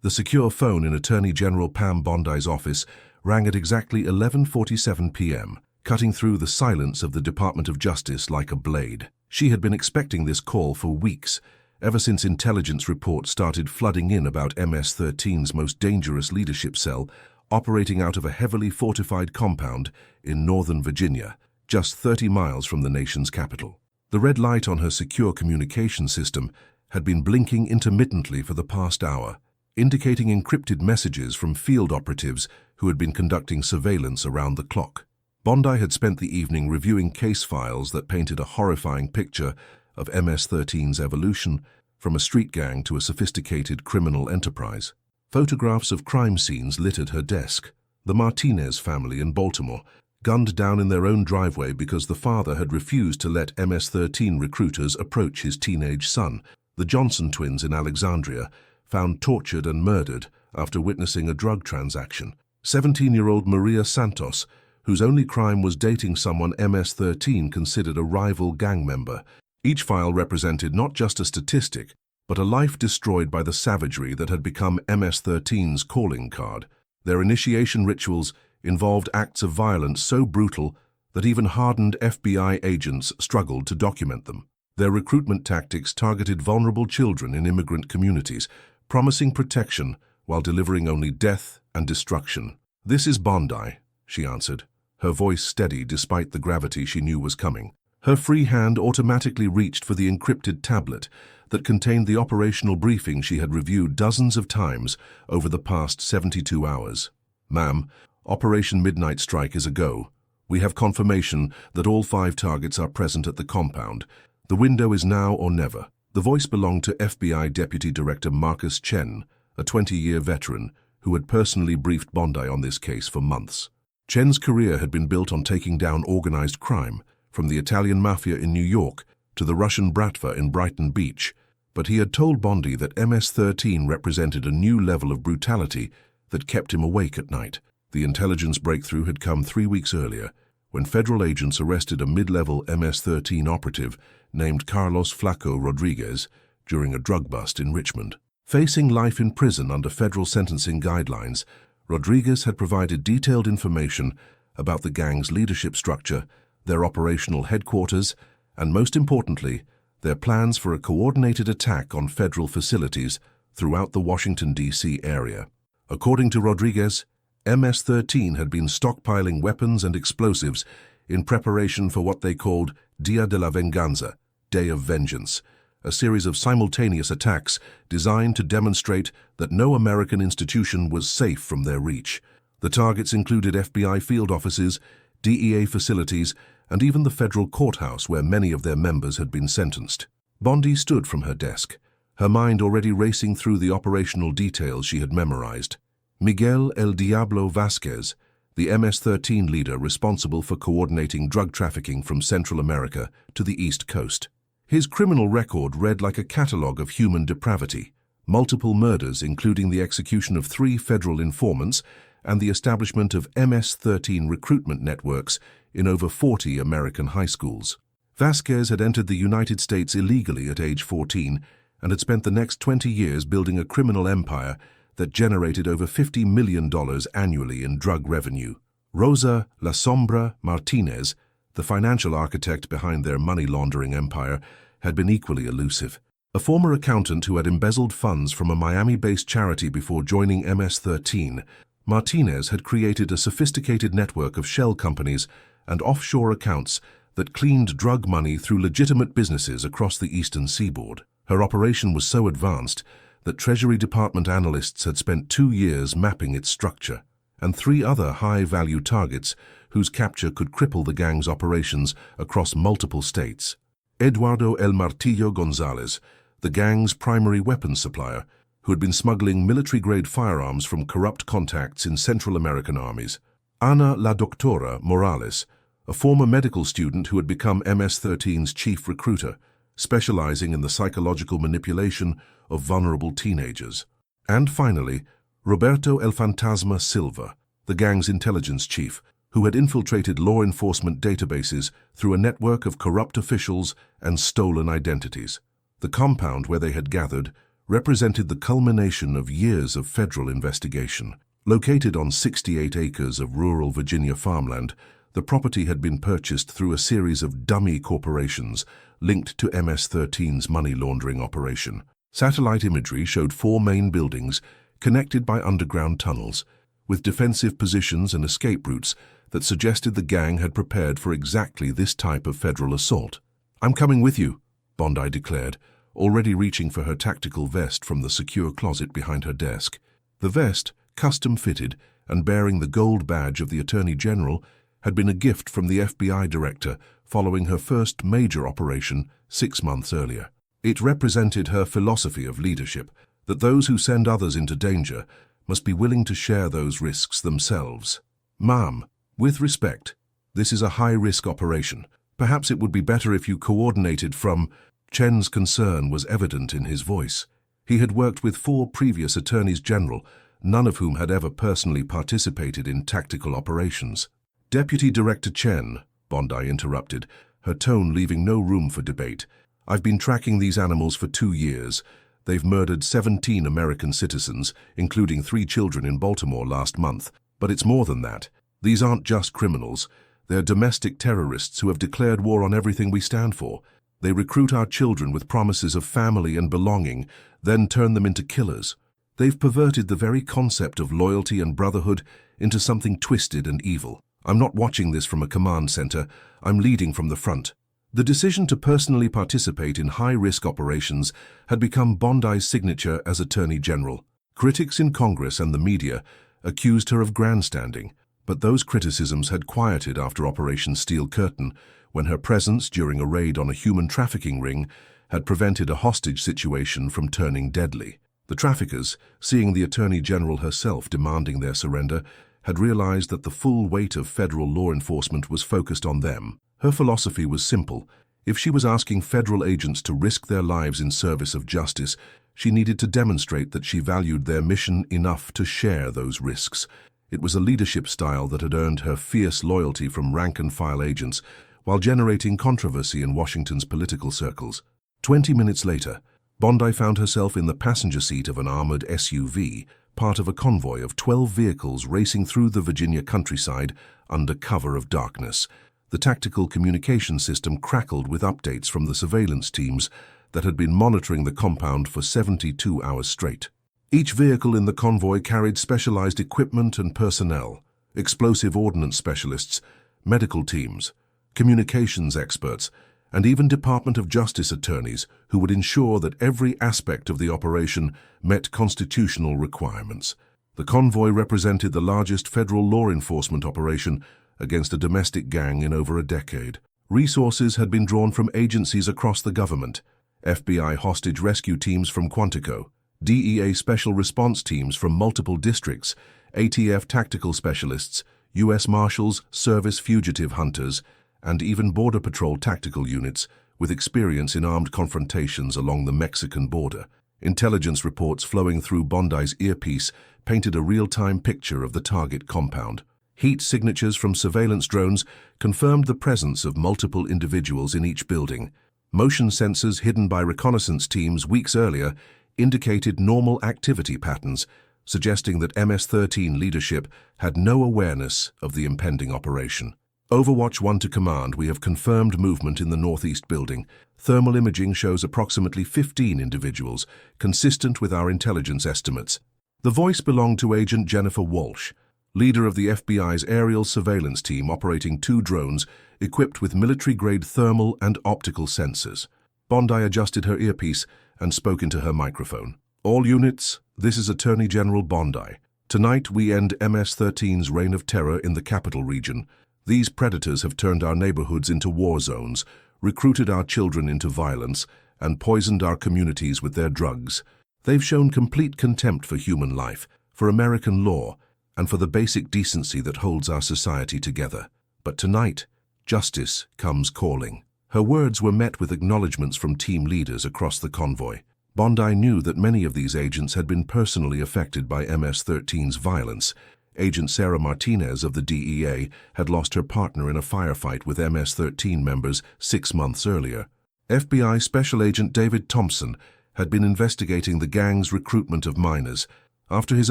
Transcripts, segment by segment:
The secure phone in Attorney General Pam Bondi's office rang at exactly 11:47 p.m., cutting through the silence of the Department of Justice like a blade. She had been expecting this call for weeks, ever since intelligence reports started flooding in about MS-13's most dangerous leadership cell operating out of a heavily fortified compound in northern Virginia, just 30 miles from the nation's capital. The red light on her secure communication system had been blinking intermittently for the past hour, indicating encrypted messages from field operatives who had been conducting surveillance around the clock. Bondi had spent the evening reviewing case files that painted a horrifying picture of MS-13's evolution from a street gang to a sophisticated criminal enterprise. Photographs of crime scenes littered her desk. The Martinez family in Baltimore, gunned down in their own driveway because the father had refused to let MS-13 recruiters approach his teenage son. The Johnson twins in Alexandria, found tortured and murdered after witnessing a drug transaction. 17-year-old Maria Santos, whose only crime was dating someone MS-13 considered a rival gang member. Each file represented not just a statistic, but a life destroyed by the savagery that had become MS-13's calling card. Their initiation rituals involved acts of violence so brutal that even hardened FBI agents struggled to document them. Their recruitment tactics targeted vulnerable children in immigrant communities, promising protection while delivering only death and destruction. "This is Bondi," she answered, her voice steady despite the gravity she knew was coming. Her free hand automatically reached for the encrypted tablet that contained the operational briefing she had reviewed dozens of times over the past 72 hours. "Ma'am, Operation Midnight Strike is a go. We have confirmation that all 5 targets are present at the compound. The window is now or never." The voice belonged to FBI Deputy Director Marcus Chen, a 20-year veteran who had personally briefed Bondi on this case for months. Chen's career had been built on taking down organized crime, from the Italian mafia in New York to the Russian Bratva in Brighton Beach, but he had told Bondi that MS-13 represented a new level of brutality that kept him awake at night. The intelligence breakthrough had come 3 weeks earlier, when federal agents arrested a mid-level MS-13 operative named Carlos Flaco Rodriguez during a drug bust in Richmond. Facing life in prison under federal sentencing guidelines, Rodriguez had provided detailed information about the gang's leadership structure, their operational headquarters, and most importantly, their plans for a coordinated attack on federal facilities throughout the Washington, D.C. area. According to Rodriguez, MS-13 had been stockpiling weapons and explosives in preparation for what they called Dia de la Venganza, Day of Vengeance, a series of simultaneous attacks designed to demonstrate that no American institution was safe from their reach. The targets included FBI field offices, DEA facilities, and even the federal courthouse where many of their members had been sentenced. Bondi stood from her desk, her mind already racing through the operational details she had memorized. Miguel El Diablo Vasquez, the MS-13 leader responsible for coordinating drug trafficking from Central America to the East Coast. His criminal record read like a catalogue of human depravity: multiple murders, including the execution of 3 federal informants and the establishment of MS-13 recruitment networks in over 40 American high schools. Vasquez had entered the United States illegally at age 14 and had spent the next 20 years building a criminal empire that generated over $50 million annually in drug revenue. Rosa La Sombra Martinez, the financial architect behind their money laundering empire, had been equally elusive. A former accountant who had embezzled funds from a Miami-based charity before joining MS-13, Martinez had created a sophisticated network of shell companies and offshore accounts that cleaned drug money through legitimate businesses across the eastern seaboard. Her operation was so advanced that Treasury Department analysts had spent 2 years mapping its structure, and 3 other high-value targets whose capture could cripple the gang's operations across multiple states. Eduardo El Martillo Gonzalez, the gang's primary weapons supplier, who had been smuggling military-grade firearms from corrupt contacts in Central American armies. Ana La Doctora Morales, a former medical student who had become MS-13's chief recruiter, specializing in the psychological manipulation of vulnerable teenagers. And finally, Roberto El Fantasma Silva, the gang's intelligence chief, who had infiltrated law enforcement databases through a network of corrupt officials and stolen identities. The compound where they had gathered represented the culmination of years of federal investigation. Located on 68 acres of rural Virginia farmland, the property had been purchased through a series of dummy corporations linked to MS-13's money laundering operation. Satellite imagery showed 4 main buildings connected by underground tunnels, with defensive positions and escape routes that suggested the gang had prepared for exactly this type of federal assault. "I'm coming with you," Bondi declared, already reaching for her tactical vest from the secure closet behind her desk. The vest, custom-fitted and bearing the gold badge of the Attorney General, had been a gift from the FBI director following her first major operation 6 months earlier. It represented her philosophy of leadership, that those who send others into danger must be willing to share those risks themselves. "Ma'am, with respect, this is a high-risk operation. Perhaps it would be better if you coordinated from—" Chen's concern was evident in his voice. He had worked with 4 previous attorneys general, none of whom had ever personally participated in tactical operations. "Deputy Director Chen," Bondi interrupted, her tone leaving no room for debate, "I've been tracking these animals for 2 years. They've murdered 17 American citizens, including 3 children in Baltimore last month. But it's more than that. These aren't just criminals. They're domestic terrorists who have declared war on everything we stand for. They recruit our children with promises of family and belonging, then turn them into killers. They've perverted the very concept of loyalty and brotherhood into something twisted and evil. I'm not watching this from a command center, I'm leading from the front." The decision to personally participate in high-risk operations had become Bondi's signature as Attorney General. Critics in Congress and the media accused her of grandstanding, but those criticisms had quieted after Operation Steel Curtain, when her presence during a raid on a human trafficking ring had prevented a hostage situation from turning deadly. The traffickers, seeing the Attorney General herself demanding their surrender, had realized that the full weight of federal law enforcement was focused on them. Her philosophy was simple. If she was asking federal agents to risk their lives in service of justice, she needed to demonstrate that she valued their mission enough to share those risks. It was a leadership style that had earned her fierce loyalty from rank-and-file agents, while generating controversy in Washington's political circles. 20 minutes later, Bondi found herself in the passenger seat of an armored SUV, part of a convoy of 12 vehicles racing through the Virginia countryside under cover of darkness. The tactical communication system crackled with updates from the surveillance teams that had been monitoring the compound for 72 hours straight. Each vehicle in the convoy carried specialized equipment and personnel: explosive ordnance specialists, medical teams, communications experts, and even Department of Justice attorneys who would ensure that every aspect of the operation met constitutional requirements. The convoy represented the largest federal law enforcement operation against a domestic gang in over a decade. Resources had been drawn from agencies across the government: FBI hostage rescue teams from Quantico, DEA special response teams from multiple districts, ATF tactical specialists, U.S. Marshals, Service fugitive hunters, and even Border Patrol tactical units with experience in armed confrontations along the Mexican border. Intelligence reports flowing through Bondi's earpiece painted a real-time picture of the target compound. Heat signatures from surveillance drones confirmed the presence of multiple individuals in each building. Motion sensors hidden by reconnaissance teams weeks earlier indicated normal activity patterns, suggesting that MS-13 leadership had no awareness of the impending operation. Overwatch 1 to Command, we have confirmed movement in the northeast building. Thermal imaging shows approximately 15 individuals, consistent with our intelligence estimates. The voice belonged to Agent Jennifer Walsh, leader of the FBI's aerial surveillance team operating 2 drones equipped with military-grade thermal and optical sensors. Bondi adjusted her earpiece and spoke into her microphone. "All units, this is Attorney General Bondi. Tonight we end MS-13's reign of terror in the capital region. These predators have turned our neighborhoods into war zones, recruited our children into violence, and poisoned our communities with their drugs. They've shown complete contempt for human life, for American law, and for the basic decency that holds our society together. But tonight, justice comes calling." Her words were met with acknowledgments from team leaders across the convoy. Bondi knew that many of these agents had been personally affected by MS-13's violence. Agent Sarah Martinez of the DEA had lost her partner in a firefight with MS-13 members 6 months earlier. FBI Special Agent David Thompson had been investigating the gang's recruitment of minors after his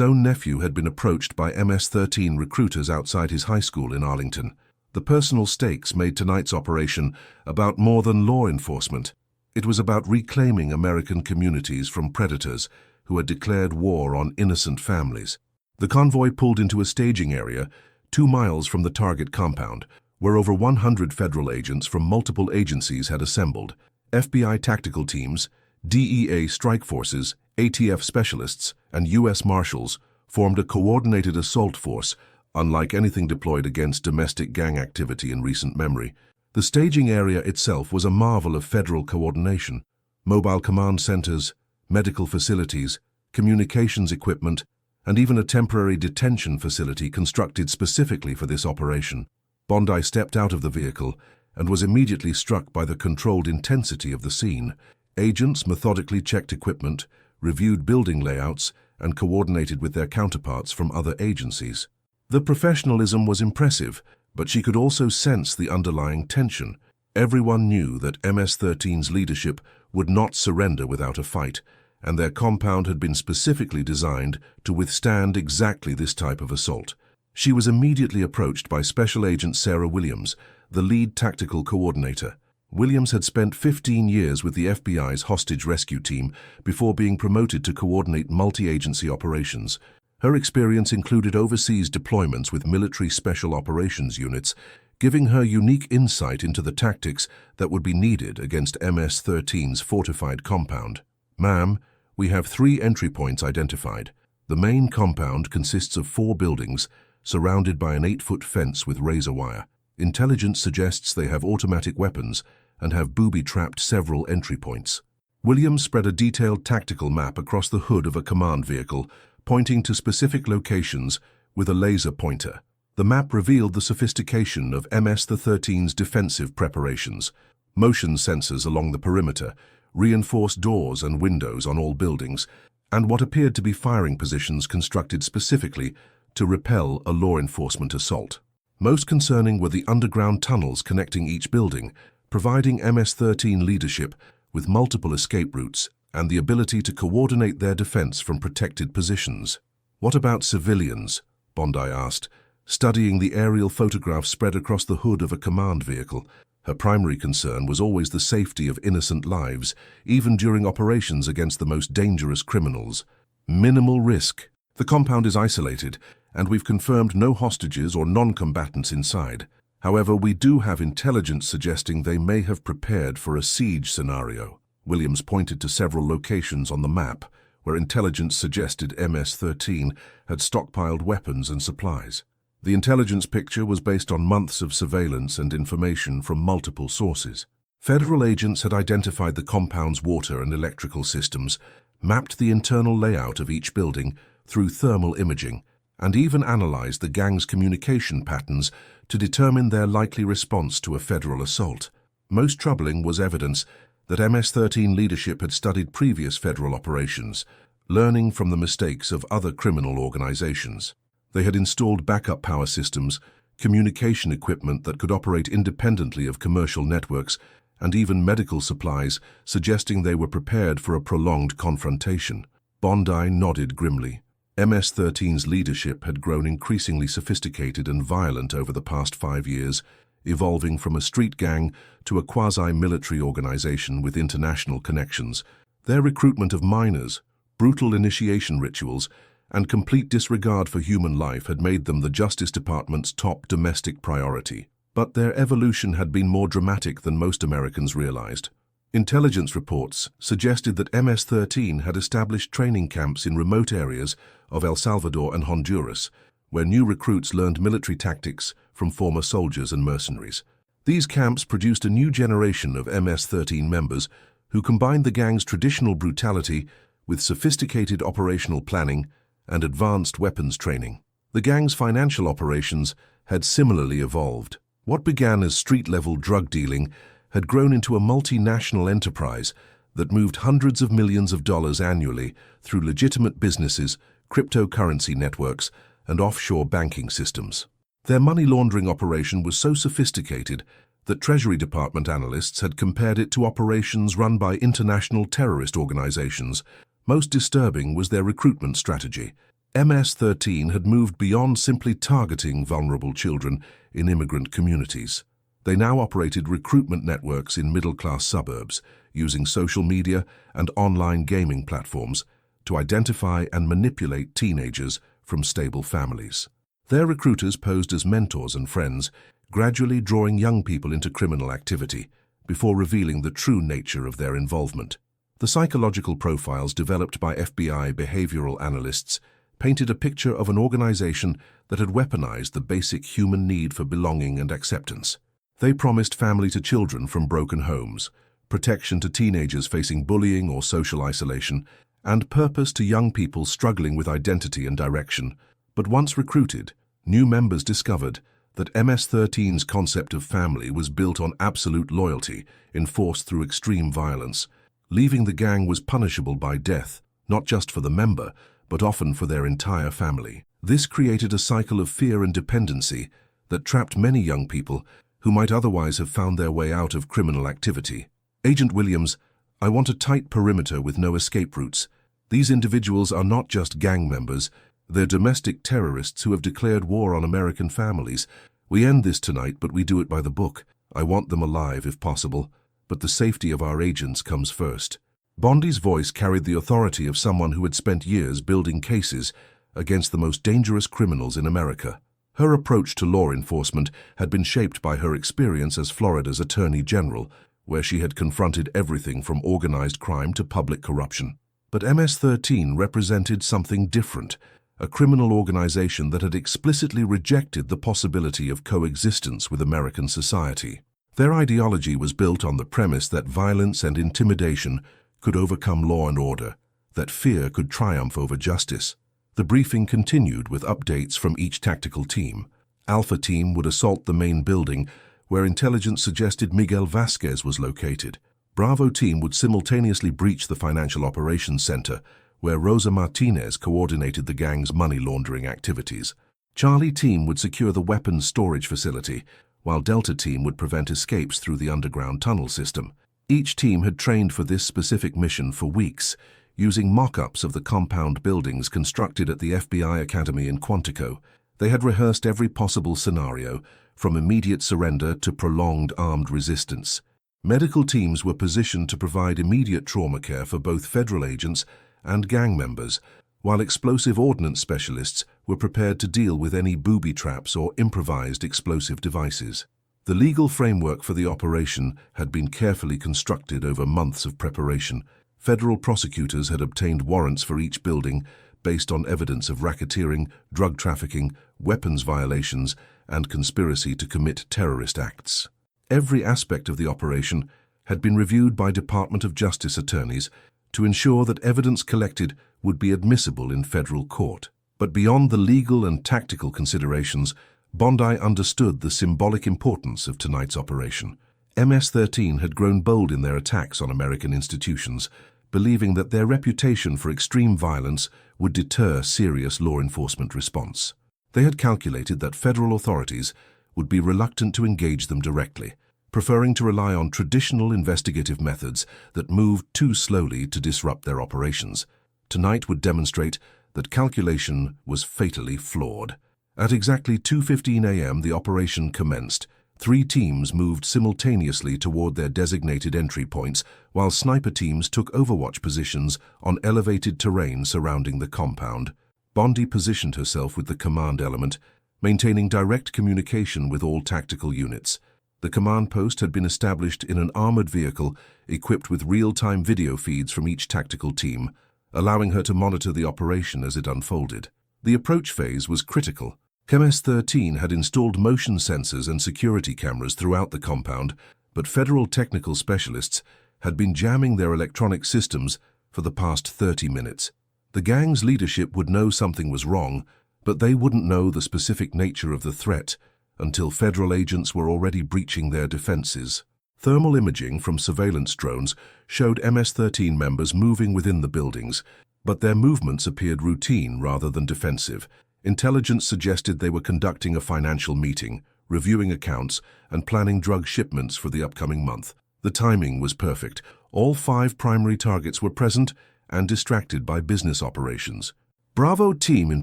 own nephew had been approached by MS-13 recruiters outside his high school in Arlington. The personal stakes made tonight's operation about more than law enforcement. It was about reclaiming American communities from predators who had declared war on innocent families. The convoy pulled into a staging area 2 miles from the target compound, where over 100 federal agents from multiple agencies had assembled. FBI tactical teams, DEA strike forces, ATF specialists, and U.S. Marshals formed a coordinated assault force, unlike anything deployed against domestic gang activity in recent memory. The staging area itself was a marvel of federal coordination. Mobile command centers, medical facilities, communications equipment, and even a temporary detention facility constructed specifically for this operation. Bondi stepped out of the vehicle and was immediately struck by the controlled intensity of the scene. Agents methodically checked equipment, reviewed building layouts, and coordinated with their counterparts from other agencies. The professionalism was impressive, but she could also sense the underlying tension. Everyone knew that MS-13's leadership would not surrender without a fight, and their compound had been specifically designed to withstand exactly this type of assault. She was immediately approached by Special Agent Sarah Williams, the lead tactical coordinator. Williams had spent 15 years with the FBI's hostage rescue team before being promoted to coordinate multi-agency operations. Her experience included overseas deployments with military special operations units, giving her unique insight into the tactics that would be needed against MS-13's fortified compound. "Ma'am, we have 3 entry points identified. The main compound consists of 4 buildings, surrounded by an 8-foot fence with razor wire. Intelligence suggests they have automatic weapons and have booby-trapped several entry points." Williams spread a detailed tactical map across the hood of a command vehicle, pointing to specific locations with a laser pointer. The map revealed the sophistication of MS-13's defensive preparations. Motion sensors along the perimeter, reinforced doors and windows on all buildings, and what appeared to be firing positions constructed specifically to repel a law enforcement assault. Most concerning were the underground tunnels connecting each building, providing MS-13 leadership with multiple escape routes and the ability to coordinate their defense from protected positions. "What about civilians?" Bondi asked, studying the aerial photographs spread across the hood of a command vehicle. Her primary concern was always the safety of innocent lives, even during operations against the most dangerous criminals. "Minimal risk. The compound is isolated, and we've confirmed no hostages or non-combatants inside. However, we do have intelligence suggesting they may have prepared for a siege scenario." Williams pointed to several locations on the map where intelligence suggested MS-13 had stockpiled weapons and supplies. The intelligence picture was based on months of surveillance and information from multiple sources. Federal agents had identified the compound's water and electrical systems, mapped the internal layout of each building through thermal imaging, and even analyzed the gang's communication patterns to determine their likely response to a federal assault. Most troubling was evidence that MS-13 leadership had studied previous federal operations, learning from the mistakes of other criminal organizations. They had installed backup power systems, communication equipment that could operate independently of commercial networks, and even medical supplies, suggesting they were prepared for a prolonged confrontation. Bondi nodded grimly. MS-13's leadership had grown increasingly sophisticated and violent over the past 5 years, evolving from a street gang to a quasi-military organization with international connections. Their recruitment of minors, brutal initiation rituals, and complete disregard for human life had made them the Justice Department's top domestic priority. But their evolution had been more dramatic than most Americans realized. Intelligence reports suggested that MS-13 had established training camps in remote areas of El Salvador and Honduras, where new recruits learned military tactics from former soldiers and mercenaries. These camps produced a new generation of MS-13 members who combined the gang's traditional brutality with sophisticated operational planning and advanced weapons training. The gang's financial operations had similarly evolved. What began as street-level drug dealing had grown into a multinational enterprise that moved hundreds of millions of dollars annually through legitimate businesses, cryptocurrency networks, and offshore banking systems. Their money laundering operation was so sophisticated that Treasury Department analysts had compared it to operations run by international terrorist organizations. Most disturbing was their recruitment strategy. MS-13 had moved beyond simply targeting vulnerable children in immigrant communities. They now operated recruitment networks in middle-class suburbs, using social media and online gaming platforms to identify and manipulate teenagers from stable families. Their recruiters posed as mentors and friends, gradually drawing young people into criminal activity before revealing the true nature of their involvement. The psychological profiles developed by FBI behavioral analysts painted a picture of an organization that had weaponized the basic human need for belonging and acceptance. They promised family to children from broken homes, protection to teenagers facing bullying or social isolation, and purpose to young people struggling with identity and direction. But once recruited, new members discovered that MS-13's concept of family was built on absolute loyalty, enforced through extreme violence. Leaving the gang was punishable by death, not just for the member, but often for their entire family. This created a cycle of fear and dependency that trapped many young people who might otherwise have found their way out of criminal activity. Agent Williams, I want a tight perimeter with no escape routes. These individuals are not just gang members, they're domestic terrorists who have declared war on American families. We end this tonight, but we do it by the book. I want them alive if possible, but the safety of our agents comes first. Bondi's voice carried the authority of someone who had spent years building cases against the most dangerous criminals in America. Her approach to law enforcement had been shaped by her experience as Florida's Attorney General, where she had confronted everything from organized crime to public corruption. But MS-13 represented something different, a criminal organization that had explicitly rejected the possibility of coexistence with American society. Their ideology was built on the premise that violence and intimidation could overcome law and order, that fear could triumph over justice. The briefing continued with updates from each tactical team. Alpha Team would assault the main building, where intelligence suggested Miguel Vasquez was located. Bravo Team would simultaneously breach the Financial Operations Center, where Rosa Martinez coordinated the gang's money laundering activities. Charlie Team would secure the weapons storage facility, while Delta Team would prevent escapes through the underground tunnel system. Each team had trained for this specific mission for weeks, using mock-ups of the compound buildings constructed at the FBI Academy in Quantico. They had rehearsed every possible scenario, from immediate surrender to prolonged armed resistance. Medical teams were positioned to provide immediate trauma care for both federal agents and gang members, while explosive ordnance specialists were prepared to deal with any booby traps or improvised explosive devices. The legal framework for the operation had been carefully constructed over months of preparation. Federal prosecutors had obtained warrants for each building based on evidence of racketeering, drug trafficking, weapons violations, and conspiracy to commit terrorist acts. Every aspect of the operation had been reviewed by Department of Justice attorneys to ensure that evidence collected would be admissible in federal court. But beyond the legal and tactical considerations, Bondi understood the symbolic importance of tonight's operation. MS-13 had grown bold in their attacks on American institutions, believing that their reputation for extreme violence would deter serious law enforcement response. They had calculated that federal authorities would be reluctant to engage them directly, preferring to rely on traditional investigative methods that moved too slowly to disrupt their operations. Tonight would demonstrate that calculation was fatally flawed. At exactly 2:15 a.m. the operation commenced. 3 teams moved simultaneously toward their designated entry points, while sniper teams took overwatch positions on elevated terrain surrounding the compound. Bondi positioned herself with the command element, maintaining direct communication with all tactical units. The command post had been established in an armored vehicle equipped with real-time video feeds from each tactical team, allowing her to monitor the operation as it unfolded. The approach phase was critical. MS-13 had installed motion sensors and security cameras throughout the compound, but federal technical specialists had been jamming their electronic systems for the past 30 minutes. The gang's leadership would know something was wrong, but they wouldn't know the specific nature of the threat until federal agents were already breaching their defenses. Thermal imaging from surveillance drones showed MS-13 members moving within the buildings, but their movements appeared routine rather than defensive. Intelligence suggested they were conducting a financial meeting, reviewing accounts, and planning drug shipments for the upcoming month. The timing was perfect. All 5 primary targets were present and distracted by business operations. "Bravo team in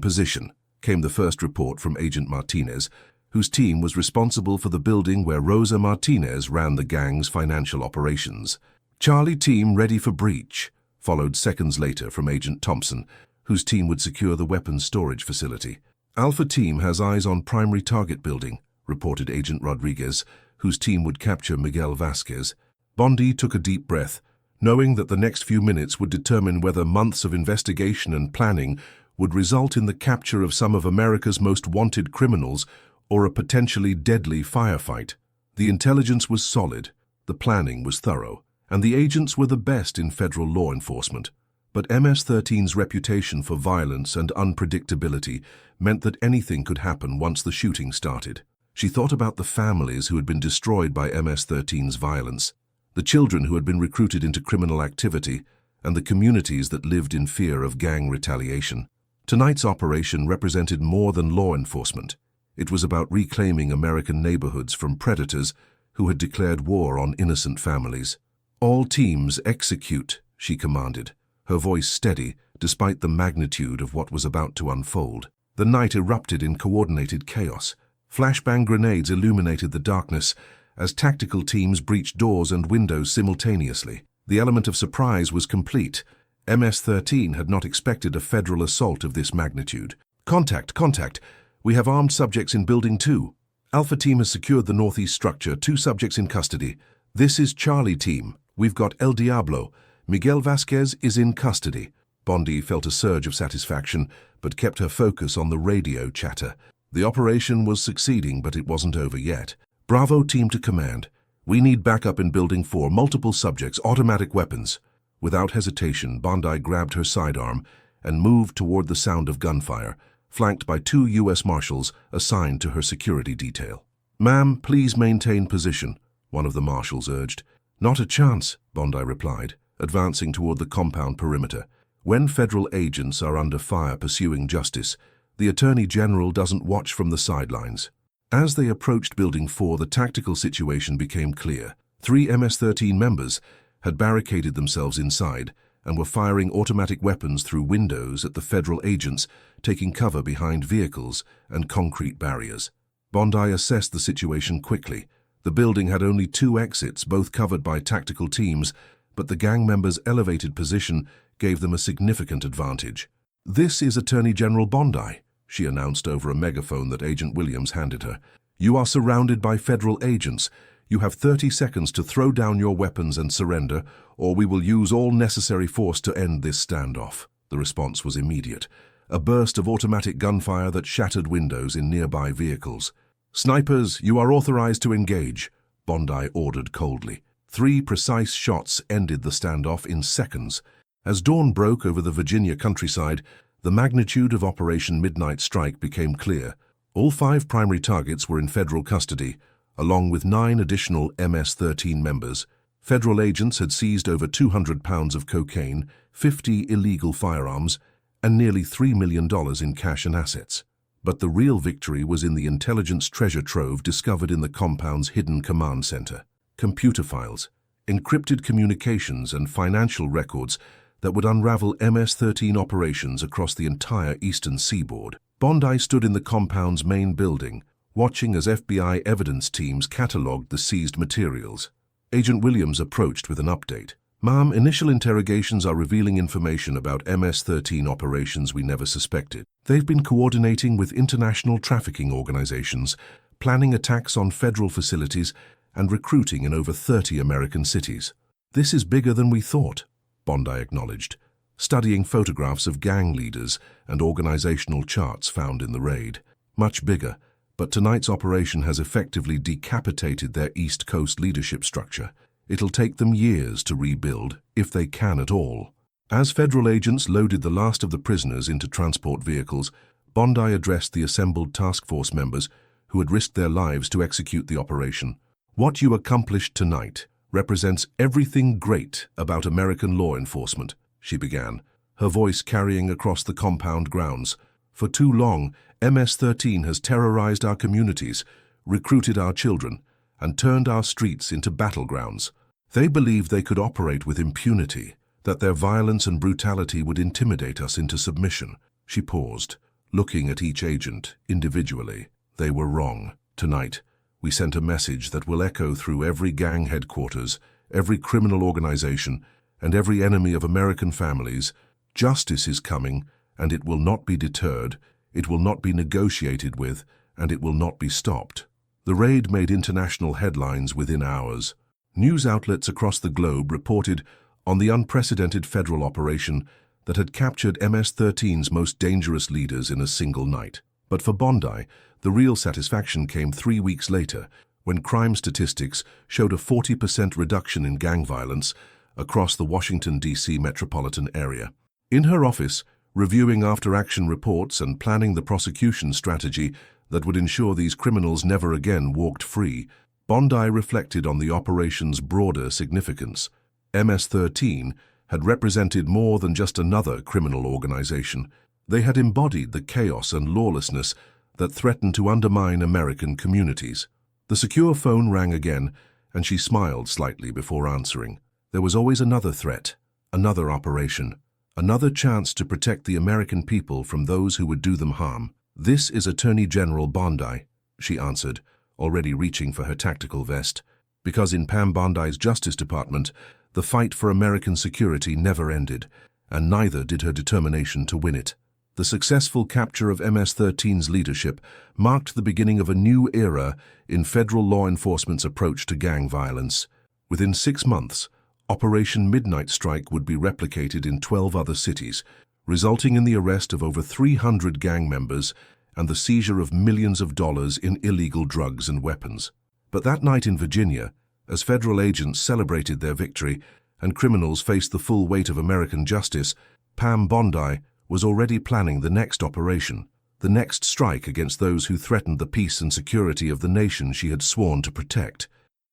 position," came the first report from Agent Martinez, whose team was responsible for the building where Rosa Martinez ran the gang's financial operations. "Charlie team ready for breach," followed seconds later from Agent Thompson, whose team would secure the weapons storage facility. "Alpha team has eyes on primary target building," reported Agent Rodriguez, whose team would capture Miguel Vasquez. Bondi took a deep breath, knowing that the next few minutes would determine whether months of investigation and planning would result in the capture of some of America's most wanted criminals or a potentially deadly firefight. The intelligence was solid, the planning was thorough, and the agents were the best in federal law enforcement. But MS-13's reputation for violence and unpredictability meant that anything could happen once the shooting started. She thought about the families who had been destroyed by MS-13's violence, the children who had been recruited into criminal activity, and the communities that lived in fear of gang retaliation. Tonight's operation represented more than law enforcement. It was about reclaiming American neighborhoods from predators who had declared war on innocent families. "All teams execute," she commanded, her voice steady despite the magnitude of what was about to unfold. The night erupted in coordinated chaos. Flashbang grenades illuminated the darkness as tactical teams breached doors and windows simultaneously. The element of surprise was complete. MS-13 had not expected a federal assault of this magnitude. Contact. We have armed subjects in Building 2. Alpha Team has secured the northeast structure, 2 subjects in custody. This is Charlie Team. We've got El Diablo. Miguel Vasquez is in custody." Bondi felt a surge of satisfaction, but kept her focus on the radio chatter. The operation was succeeding, but it wasn't over yet. "Bravo team to command. We need backup in Building 4, multiple subjects, automatic weapons." Without hesitation, Bondi grabbed her sidearm and moved toward the sound of gunfire, flanked by 2 U.S. Marshals assigned to her security detail. "Ma'am, please maintain position," one of the Marshals urged. "Not a chance," Bondi replied, advancing toward the compound perimeter. When federal agents are under fire pursuing justice, the Attorney General doesn't watch from the sidelines. As they approached Building 4, the tactical situation became clear. 3 MS-13 members had barricaded themselves inside and were firing automatic weapons through windows at the federal agents, taking cover behind vehicles and concrete barriers. Bondi assessed the situation quickly. The building had only 2 exits, both covered by tactical teams, but the gang members' elevated position gave them a significant advantage. "This is Attorney General Bondi," she announced over a megaphone that Agent Williams handed her. "You are surrounded by federal agents. You have 30 seconds to throw down your weapons and surrender, or we will use all necessary force to end this standoff." The response was immediate. A burst of automatic gunfire that shattered windows in nearby vehicles. "Snipers, you are authorized to engage," Bondi ordered coldly. 3 precise shots ended the standoff in seconds. As dawn broke over the Virginia countryside, the magnitude of Operation Midnight Strike became clear. All 5 primary targets were in federal custody, along with 9 additional MS-13 members. Federal agents had seized over 200 pounds of cocaine, 50 illegal firearms, and nearly $3 million in cash and assets. But the real victory was in the intelligence treasure trove discovered in the compound's hidden command center. Computer files, encrypted communications, and financial records that would unravel MS-13 operations across the entire eastern seaboard. Bondi stood in the compound's main building, watching as FBI evidence teams catalogued the seized materials. Agent Williams approached with an update. "Ma'am, initial interrogations are revealing information about MS-13 operations we never suspected. They've been coordinating with international trafficking organizations, planning attacks on federal facilities, and recruiting in over 30 American cities." "This is bigger than we thought," Bondi acknowledged, studying photographs of gang leaders and organizational charts found in the raid. "Much bigger, but tonight's operation has effectively decapitated their East Coast leadership structure. It'll take them years to rebuild, if they can at all." As federal agents loaded the last of the prisoners into transport vehicles, Bondi addressed the assembled task force members who had risked their lives to execute the operation. "What you accomplished tonight represents everything great about American law enforcement," she began, her voice carrying across the compound grounds. "For too long, MS-13 has terrorized our communities. recruited our children, and turned our streets into battlegrounds. They believed they could operate with impunity, that their violence and brutality would intimidate us into submission. She paused, looking at each agent individually. They were wrong. Tonight, we sent a message that will echo through every gang headquarters, every criminal organization, and every enemy of American families. Justice is coming, and it will not be deterred, it will not be negotiated with, and it will not be stopped. The raid made international headlines within hours. News outlets across the globe reported on the unprecedented federal operation that had captured MS-13's most dangerous leaders in a single night. But for Bondi, the real satisfaction came 3 weeks later, when crime statistics showed a 40% reduction in gang violence across the Washington, D.C. metropolitan area. In her office, reviewing after-action reports and planning the prosecution strategy that would ensure these criminals never again walked free, Bondi reflected on the operation's broader significance. MS-13 had represented more than just another criminal organization. They had embodied the chaos and lawlessness that threatened to undermine American communities. The secure phone rang again, and she smiled slightly before answering. There was always another threat, another operation, another chance to protect the American people from those who would do them harm. "This is Attorney General Bondi," she answered, already reaching for her tactical vest, because in Pam Bondi's Justice Department, the fight for American security never ended, and neither did her determination to win it. The successful capture of MS-13's leadership marked the beginning of a new era in federal law enforcement's approach to gang violence. Within 6 months, Operation Midnight Strike would be replicated in 12 other cities, resulting in the arrest of over 300 gang members and the seizure of millions of dollars in illegal drugs and weapons. But that night in Virginia, as federal agents celebrated their victory and criminals faced the full weight of American justice, Pam Bondi was already planning the next operation, the next strike against those who threatened the peace and security of the nation she had sworn to protect.